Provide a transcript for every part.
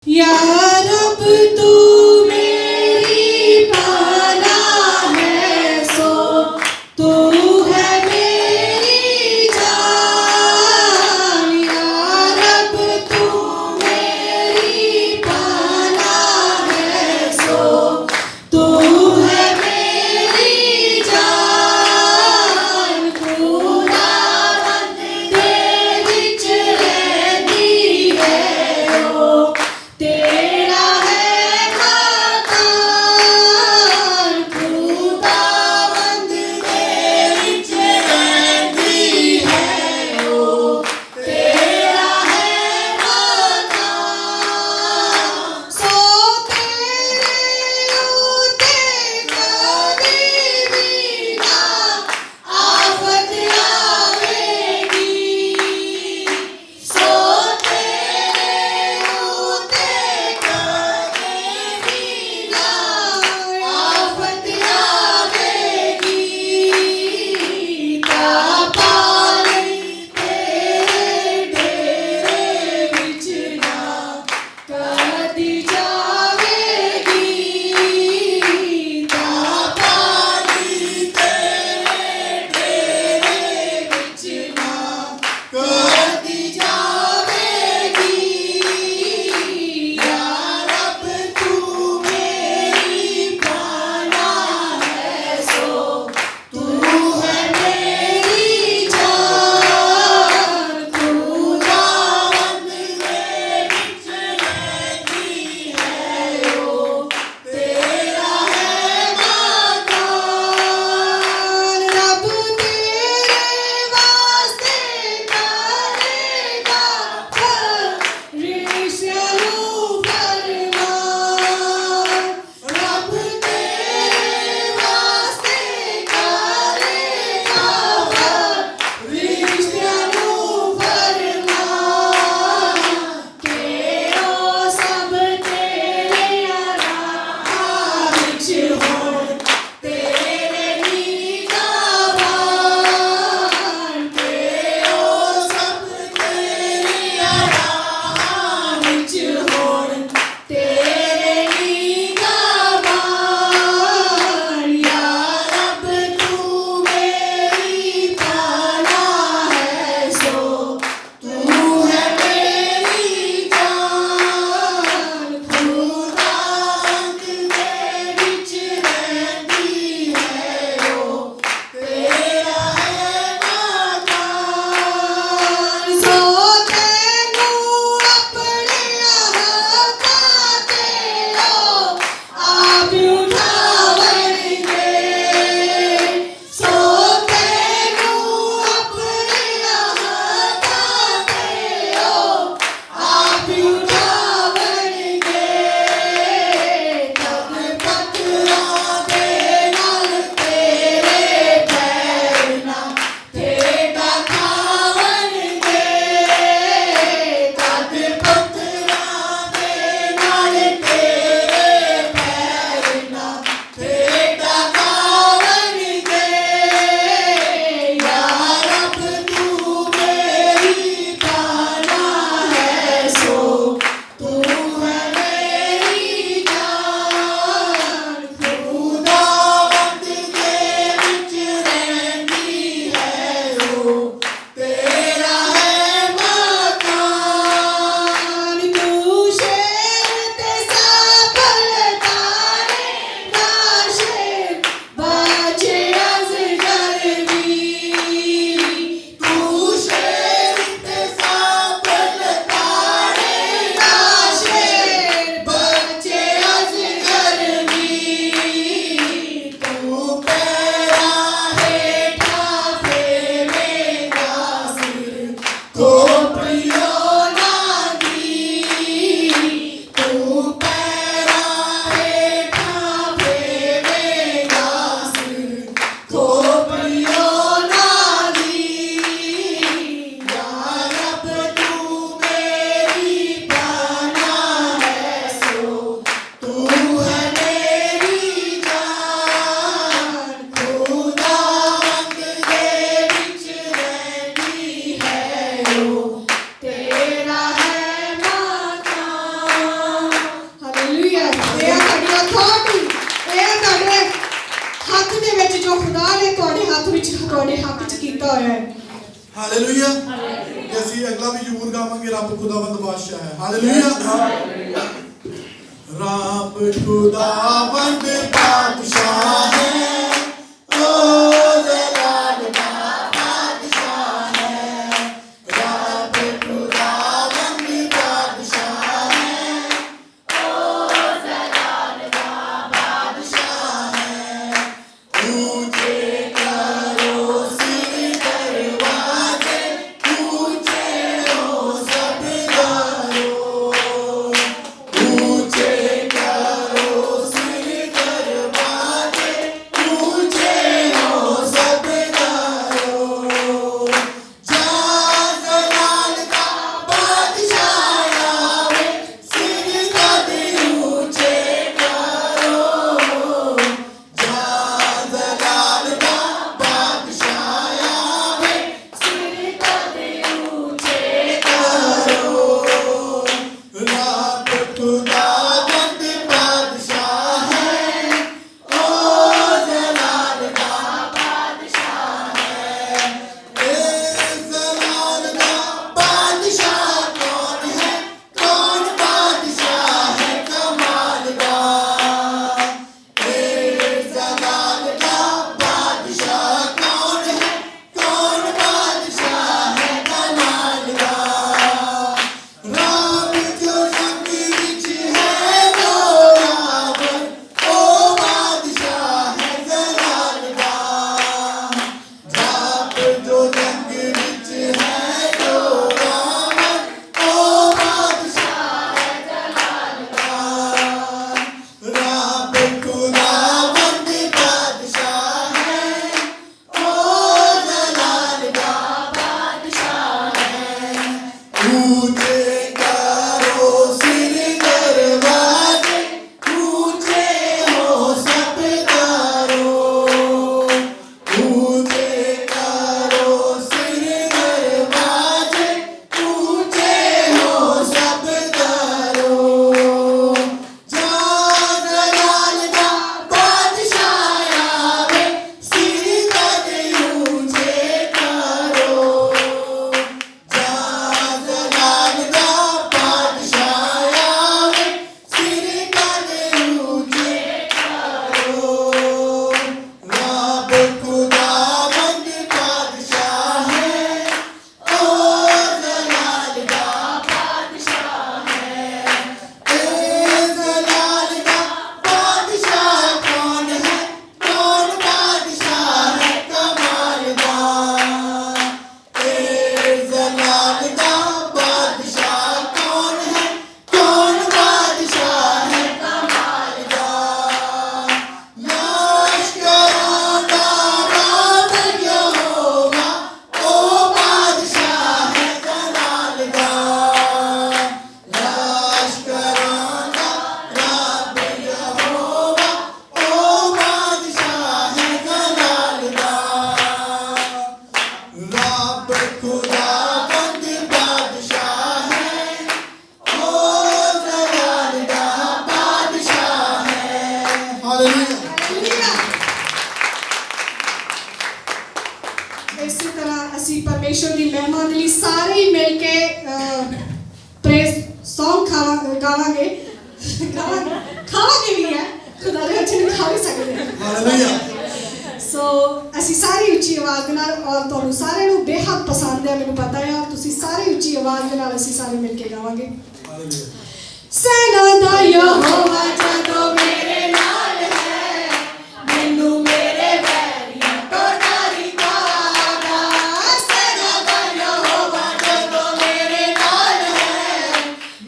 या रब तू मेरी पाला है, सो तू है मेरी जान। या रब तू मेरी पाला है, सो तू है मेरी जान। खुदावंद दे विच रहंदी है, ओ तेरा है मकान। खुदावंद दे विच रहंदी है, ओ तेरा है मकान। सो तेरे उत्ते कदी भी ना आफत आवेगी। सो तेरे उत्ते अथॉरिटी ਇਹ ਤੁਹਾਡੇ ਹੱਥ ਦੇ ਵਿੱਚ ਜੋ ਖੁਦਾ ਨੇ ਤੁਹਾਡੇ ਹੱਥ ਵਿੱਚ ਤੁਹਾਡੇ ਹੱਕ 'ਚ ਕੀਤਾ ਹੋਇਆ ਹੈ हालेलुया ਅਸੀਂ ਅਗਲਾ ਵੀ ਜ਼ਰੂਰ ਗਾਵਾਂਗੇ ਰੱਬ ਖੁਦਾਵੰਦ ਬਾਦਸ਼ਾਹ ਹੈ ਹਾਲੇਲੂया ਰੱਬ ਖੁਦਾਵੰਦ ਬਾਦਸ਼ਾਹ ਹੈ ਓ ਜਲਾਲ ਦਾ ਬਾਦਸ਼ਾਹ ਹੈ ਰੱਬ ਖੁਦਾਵੰਦ ਬਾਦਸ਼ਾਹ ਹੈ ਓ ਜਲਾਲ ਦਾ ਬਾਦਸ਼ਾਹ ਹੈ ऊंचे करो सिर दरवाजे ऊंचे हो सब दारों ऊंचे करो सिर दरवाजे ऊंचे हो सब दारों जा जलाल का बादशाह आवे सिर कद ऊंचे करो जा जलाल का बादशाह आवे सिर कद ऊंचे करो रब खुदावंद बादशाह है ओ जलाल का बादशाह है ए जलाल का बादशाह कौन है कौन बादशाह है कमाल का जलाल का बादशाह कौन है कौन बादशाह है कमाल का राम जो जंग विच है जोरावर ओ बादशाह है जलाल का जाप जो जंग विच है जोरावर ओ बादशाह है जलाल का रब खुदावंद बादशाह है ओ जलाल का बादशाह है ऊंचे करो सिर दरवाजे ऊंचे हो सब दारों ऊंचे करो सिर दरवाजे ऊंचे हो सब दारों जा जलाल का बादशाह आवे सिर कद ऊंचे करो जा जलाल का बादशाह आवे सिर कद ऊंचे करो रब खुदावंद बादशाह है ओ जलाल का बादशाह है ए जलाल का बादशाह कौन है कौन बादशाह है कमाल का ए जलाल का बादशाह कौन है कौन बादशाह है कमाल का लश्करों का रब यहोवा ओ बादशाह है जलाल का लश्करों का रब यहोवा ओ बादशाह है जलाल का रब खुदावंद बादशाह है ओ जलाल का बादशाह है हालेलुया ਇਸੇ ਤਰ੍ਹਾਂ ਅਸੀਂ ਪਰਮੇਸ਼ਵਰ ਦੀ ਮਹਿਮਾ ਦੇ ਲਈ ਸਾਰੇ ਹੀ ਮਿਲ ਕੇ ਪ੍ਰੇਜ਼ ਸੌਂਗ ਗਾਵਾਂਗੇ ਖਾਵਾਂਗੇ ਵੀ ਹੈ ਖੁਦਾ ਦੇ ਅੱਛੇ ਨੂੰ ਖਾ ਵੀ ਸਕਦੇ ਹਾਂ हालेलुया ਸੋ ਅਸੀਂ ਸਾਰੀ ਉੱਚੀ ਆਵਾਜ਼ ਦੇ ਨਾਲ ਔਰ ਤੁਹਾਨੂੰ ਸਾਰਿਆਂ ਨੂੰ ਬੇਹੱਦ ਪਸੰਦ ਹੈ ਮੈਨੂੰ ਪਤਾ ਹੈ ਔਰ ਤੁਸੀਂ ਸਾਰੀ ਉੱਚੀ ਆਵਾਜ਼ ਦੇ ਨਾਲ ਅਸੀਂ ਸਾਰੇ ਮਿਲ ਕੇ ਗਾਵਾਂਗੇ हालेलुया ਸੈਨਾ ਦਾ ਯਹੋਵਾ ਜਦੋਂ ਮੇਰੇ ਨਾਲ ਹੈ ਮੈਨੂੰ ਮੇਰੇ ਵੈਰੀਆਂ ਤੋਂ ਡਰ ਕਾਹਦਾ ਸੈਨਾ ਦਾ ਯਹੋਵਾ ਜਦੋਂ ਮੇਰੇ ਨਾਲ ਹੈ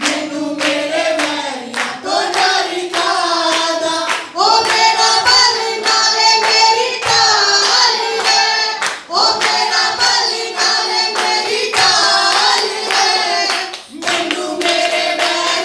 ਮੈਨੂੰ ਮੇਰੇ ਵੈਰੀਆਂ ਤੋਂ ਡਰ ਕਾਹਦਾ ਉਹ ਮੇਰਾ ਬਲ ਨਾਲੇ ਮੇਰੀ ਢਾਲ ਹੈ ਉਹ ਮੇਰਾ ਬਲ ਨਾਲੇ ਮੇਰੀ ਢਾਲ ਹੈ ਮੈਨੂੰ ਮੇਰੇ ਵੈਰੀਆਂ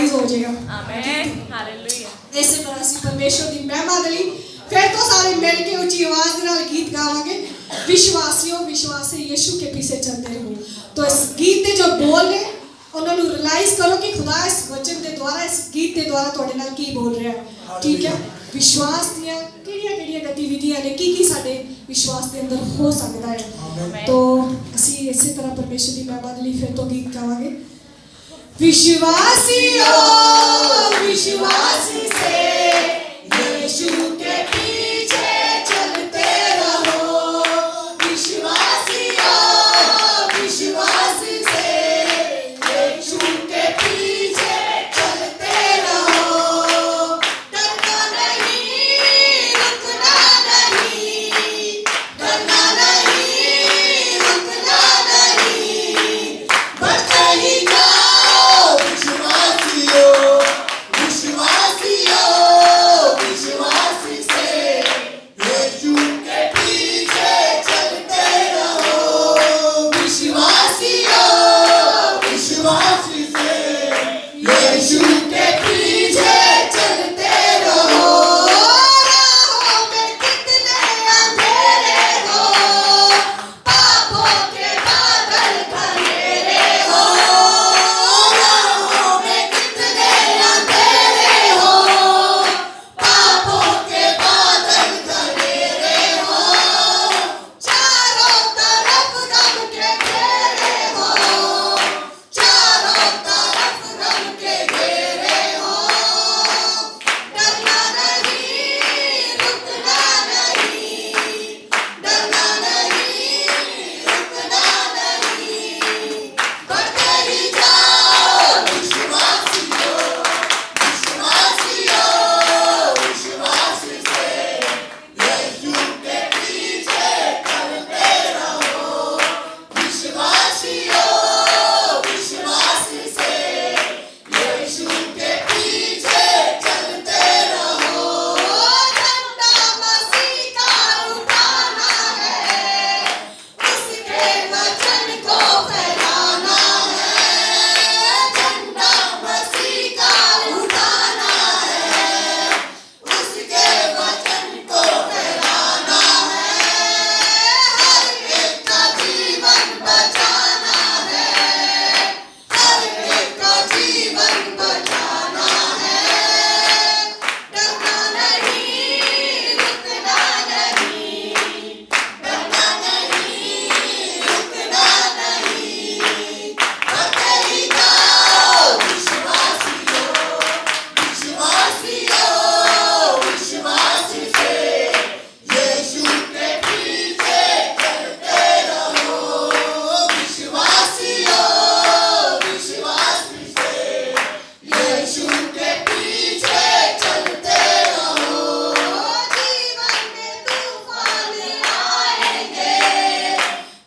ਰਿਲਾਈਜ਼ ਹੋ ਜਾਏਗਾ। Amen hallelujah. ਇਸੇ ਤਰ੍ਹਾਂ ਅਸੀਂ ਪਰਮੇਸ਼ਵਰ ਦੀ ਮਹਿਮਾ ਦੇ ਲਈ फिर तो सारे मिल के ऊंची आवाज के नाल गीत गावांगे, विश्वासियों विश्वास से यीशु के पीछे चलते रहो। तो इस गीत के जो बोल ने उन्होंने रियलाइज करो कि खुदा इस वचन के द्वारा इस गीत के द्वारा तुहाडे नाल की बोल रहा है। ठीक है, विश्वास दियां किहड़ियां गतिविधियां ने की साडे विश्वास के अंदर हो सकता है। तो असी इसी तरह परमेश्वर की महिमा के लिए फिर तो गीत गावांगे। विश्वासियों विश्वासी से यीशु के पीछे चलते रहो, विश्वासियों विश्वासी से यीशु के पीछे चलते रहो। डरना नहीं रुकना नहीं, डरना नहीं रुकना नहीं, बढ़ते ही जाओ विश्वासियों विश्वासियों विश्वासी से यीशु के पीछे चलते रहो, विश्वासियों विश्वासी से यीशु के पीछे चलते रहो। राहों में कितने अंधेरे हो, पापों के बादल घनेरे हो, राहों में कितने अंधेरे हो, पापों के बादल घनेरे हो, चारों तरफ गम के घेरे हो, चारों तरफ गम के घेरे हो। डरना नहीं रुकना नहीं, डरना नहीं रुकना नहीं, बढ़ते ही जाओ विश्वासियों विश्वासियों विश्वासी से यीशु के पीछे चलते रहो, विश्वासियों विश्वासी से यीशु के पीछे चलते रहो। झंडा मसीह का उठाना है, उसके वचन को फैलाना है, झंडा मसीह का उठाना है, उसके वचन को फैलाना है, हर एक का जीवन बचाना है, हर एक का जीवन बचाना है। डरना नहीं रुकना नहीं, डरना नहीं रुकना नहीं, बढ़ते ही जाओ विश्वासियों विश्वासियों विश्वासी से यीशु के पीछे चलते रहो, विश्वासियों विश्वासी से यीशु के पीछे चलते रहो। जीवन में तूफान आएंगे,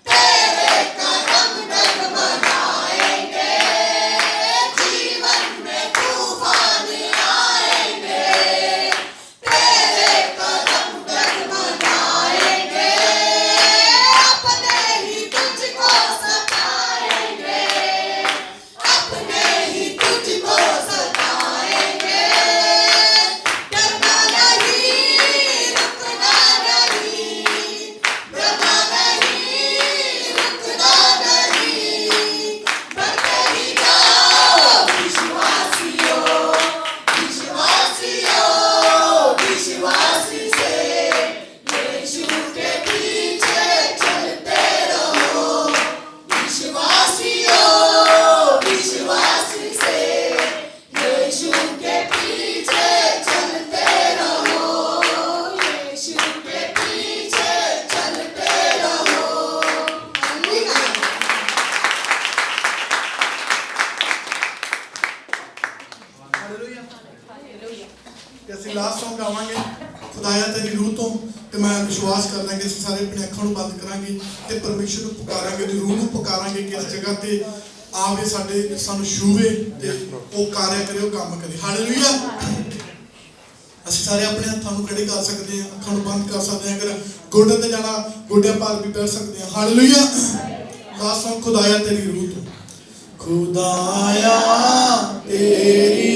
तेरे कदम डगमगाएंगे, जीवन में तूफान आएंगे, तेरे कदम डगमगाएंगे, अपने ही तुझको सताएंगे, अपने ही तुझको सताएंगे। डरना नहीं रुकना नहीं, डरना नहीं रुकना नहीं, बढ़ते ही जाओ विश्वासियों विश्वासियों विश्वासी से यीशु के पीछे चलते रहो, विश्वासियों विश्वासी से यीशु के पीछे चलते रहो, यीशु के पीछे चलते रहो। ਕਿ ਅਸੀਂ ਲਾਸਟ ਸੌਂਗ ਗਾਵਾਂਗੇ ਖੁਦਾਇਆ ਤੇਰੀ ਰੂਹ ਤੋਂ ਤੇ ਮੈਂ ਵਿਸ਼ਵਾਸ ਕਰਦਾ ਕਿ ਅਸੀਂ ਸਾਰੇ ਆਪਣੇ ਅੱਖਾਂ ਨੂੰ ਬੰਦ ਕਰਾਂਗੇ ਤੇ ਪਰਮੇਸ਼ਰ ਨੂੰ ਪੁਕਾਰਾਂਗੇ, ਉਹਦੀ ਰੂਹ ਨੂੰ ਪੁਕਾਰਾਂਗੇ ਕਿ ਇਸ ਜਗ੍ਹਾ ਤੇ ਆਵੇ, ਸਾਡੇ ਸਾਨੂੰ ਛੂਵੇ ਤੇ ਉਹ ਕਾਰਿਆ ਕਰੇ, ਉਹ ਕੰਮ ਕਰੇ। ਹਾਲੇਲੂਇਆ। ਅਸੀਂ ਸਾਰੇ ਆਪਣੇ ਹੱਥਾਂ ਨੂੰ ਖੜੇ ਕਰ ਸਕਦੇ ਹਾਂ, ਅੱਖਾਂ ਨੂੰ ਬੰਦ ਕਰ ਸਕਦੇ ਹਾਂ, ਅਗਰ ਗੋਡੇ ਤੇ ਜਾਣਾ ਗੋਡਿਆਂ ਭਾਰ ਵੀ ਬੈਠ ਸਕਦੇ ਹਾਂ। ਹਾਲੇਲੂਇਆ। ਲਾਸਟ ਸੌਂਗ ਖੁਦਾਇਆ ਤੇਰੀ ਰੂਹ ਤੋਂ। खुदाया तेरी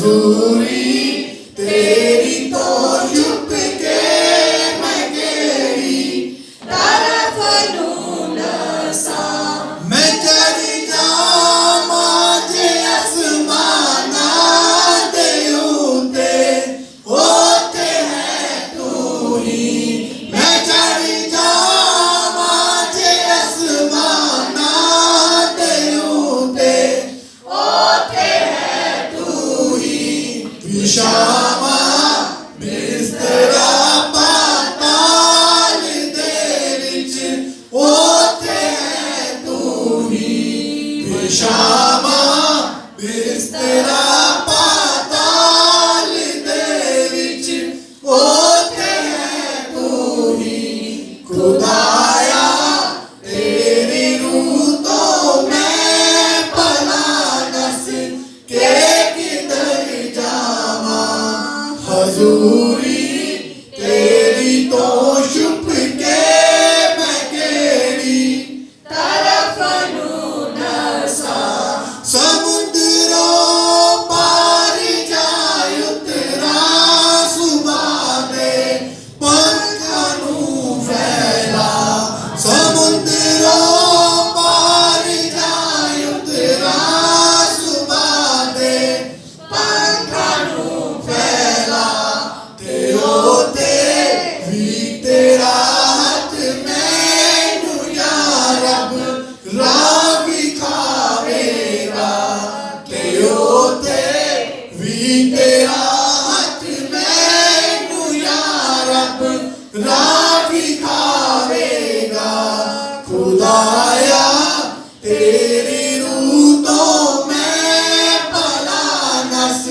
हजूरी तेरी तो छुप के मैं केड़ी तरफ नू नसा मैं चढ़ जावां जे आसमाना दे उते होते है तू ही मैं चढ़ जावां जे आसमाना दे उते होते है तू ही विशामा बिस्तरा पाताल दे विच होते है तू ही विशामा बिस्तरा पाताल दे विच होते है तू ही खुदाया तेरी रूह तो मैं भला दस के किधर जावां हजूरी तेरी तो छुप के मैं केड़ी तरफ नू नसा समुद्रों पार जाए उतरा सुबह दे पंखां नू फैला समुद्रों पार जाए उतरा सुबह दे पंखां नू फैला ते होते भी तेरा हाथ मैनू या रब राह विखावेगा ते होते भी तेरा हाथ मैनू या रब राह विखावेगा खुदाया तेरी रूह तो मैं भला नस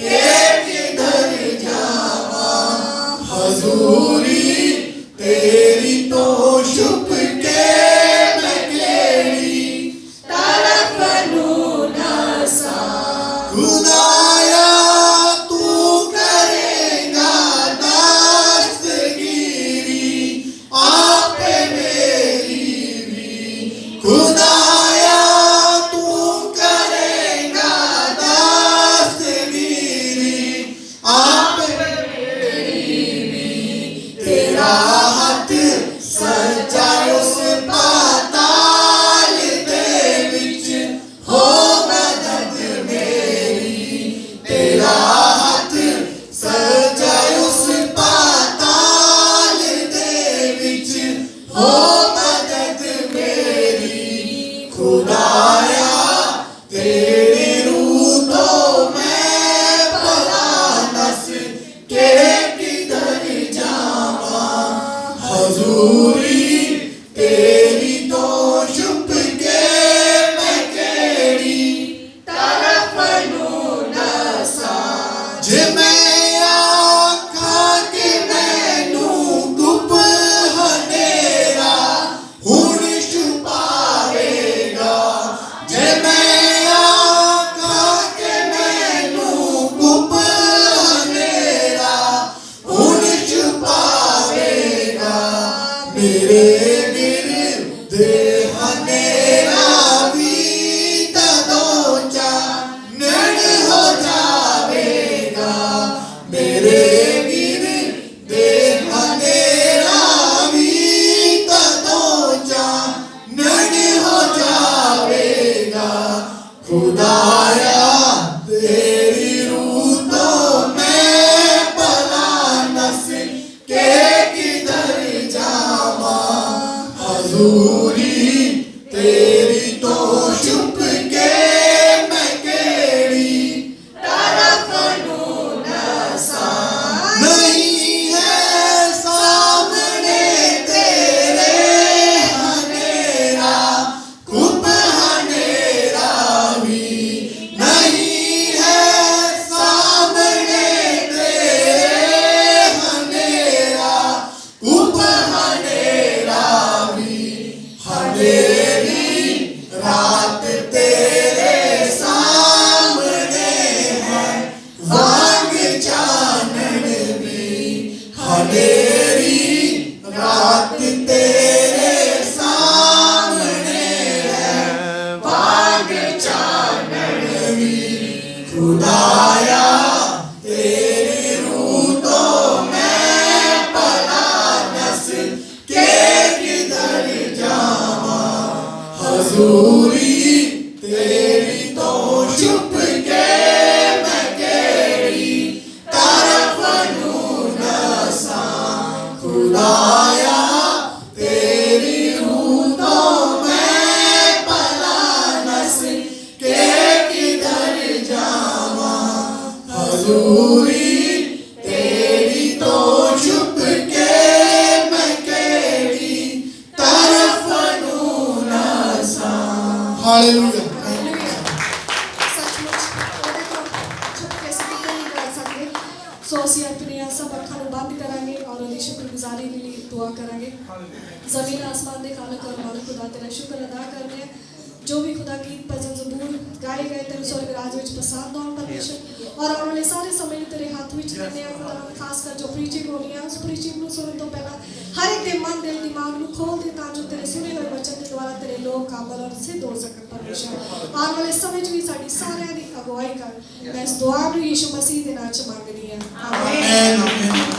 के किधर जावां हजूरी तेरी तो छुप के मैं केड़ी तरफ नू नसा खुदाया तू करेगा दस्तगीरी आपे मेरी भी खुदाया तू करेगा दस्तगीरी आपे तेरा हाथ सच्चा उस पाताल दे विच हो मदद मेरी तेरा हाथ सच्चा उस पाताल दे विच हो मदद मेरी खुदाया तेरी रूह तो मैं भला नस के किधर जावां हजूरी तेरी तो छुप के मैं केड़ी तरफ नू नसा जे मैं आखां कि मैनू धुप हनेरा हुण छुपावेगा जे मैं आखां कि मैनू धुप हनेरा हुण छुपावेगा मेरे गिरद हनेरा भी तदों चानन हो जावेगा मेरे गिरद हनेरा भी तदों चानन हो जावेगा खुदाया तेरी रूह तो मैं भला नस के किधर जावां हजूरी तेरी तो छुप के मैं केड़ी तरफ नू नसा नहीं है सामने तेरे हनेरा कुप हनेरा भी नहीं है सामने तेरे हनेरा कुप हनेरा भी हनेरी रात तेरे सामने है वांग चानन भी हनेरी रात तेरे सामने है वांग चानन भी खुदाया हजूरी तेरी तो छुप के मैं केड़ी तरफ नू ना सा हालेलुया सचमुच ਉਹਦੇ ਤੋਂ ਛੁਪ ਕੇ ਅਸੀਂ ਕਿਤੇ ਨਹੀਂ ਕਰ ਸਕਦੇ ਸੋ ਅਸੀਂ ਆਪਣੀਆਂ ਸਭ ਅੱਖਾਂ ਨੂੰ ਬੰਦ ਕਰਾਂਗੇ ਔਰ ਉਹਦੀ ਸ਼ੁਕਰਗੁਜ਼ਾਰੀ ਲਈ ਦੁਆ ਕਰਾਂਗੇ ਜ਼ਮੀਨ ਆਸਮਾਨ ਦੇ ਖਾਲਕ ਔਰ ਮਾਲਿਕ ਖੁਦਾ ਤੇਰਾ ਸ਼ੁਕਰ ਅਦਾ ਕਰਦੇ ਹਾਂ जो भी खुदा गीत भजन जबूर गाए गए तेरे स्वर्ग राज विच पसंद आउण परमेश्वर और आने वाले सारे समय तेरे हाथ विच देने आ खुदा खास कर जो प्रीचिंग होनी है उस प्रीचिंग ਨੂੰ ਸੁਣਨ ਤੋਂ ਪਹਿਲਾਂ हर एक ਦੇ ਮਨ ਦਿਲ ਦਿਮਾਗ ਨੂੰ ਖੋਲ ਦੇ ਤਾਂ ਜੋ ਤੇਰੇ ਸੁਣੇ ਹੋਏ ਵਚਨ ਦੇ ਦੁਆਰਾ ਤੇਰੇ ਲੋਕ ਕਾਬਲ ਔਰ ਸਿੱਧ ਹੋ ਸਕਣ ਪਰਮੇਸ਼ਰ ਆਉਣ ਵਾਲੇ ਸਮੇਂ 'ਚ ਵੀ ਸਾਡੀ ਸਾਰਿਆਂ ਦੀ ਅਗਵਾਈ ਕਰ ਮੈਂ ਇਸ ਦੁਆ ਨੂੰ ਯਿਸੂ ਮਸੀਹ ਦੇ ਨਾਮ 'ਚ ਮੰਗਦੀ ਹਾਂ ਆਮੀਨ आमीन